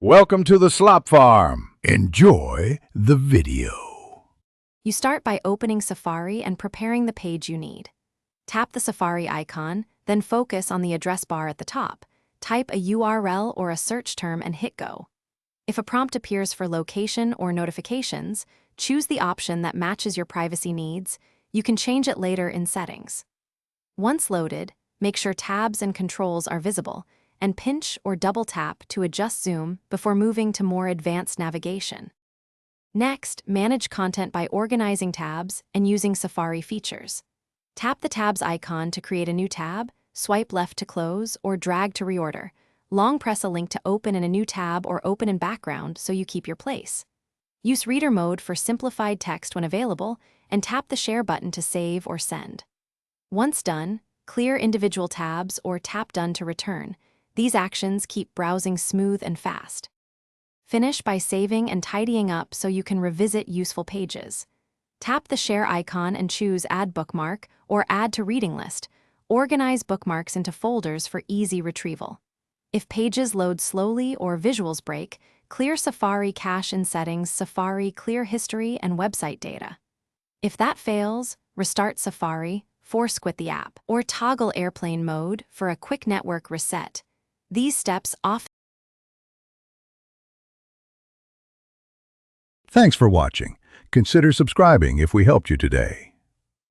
Welcome to the Slop Farm. Enjoy the video. You start by opening Safari and preparing the page you need. Tap the Safari icon, then focus on the address bar at the top. Type a URL or a search term and hit Go. If a prompt appears for location or notifications, choose the option that matches your privacy needs. You can change it later in settings. Once loaded, make sure tabs and controls are visible, and pinch or double tap to adjust zoom before moving to more advanced navigation. Next, manage content by organizing tabs and using Safari features. Tap the tabs icon to create a new tab, swipe left to close, or drag to reorder. Long press a link to open in a new tab or open in background so you keep your place. Use reader mode for simplified text when available, and tap the share button to save or send. Once done, clear individual tabs or tap Done to return. These actions keep browsing smooth and fast. Finish by saving and tidying up so you can revisit useful pages. Tap the share icon and choose Add Bookmark or Add to Reading List. Organize bookmarks into folders for easy retrieval. If pages load slowly or visuals break, clear Safari cache in Settings, Safari Clear History and Website Data. If that fails, restart Safari, force quit the app, or toggle airplane mode for a quick network reset. These steps often. Thanks for watching. Consider subscribing if we helped you today.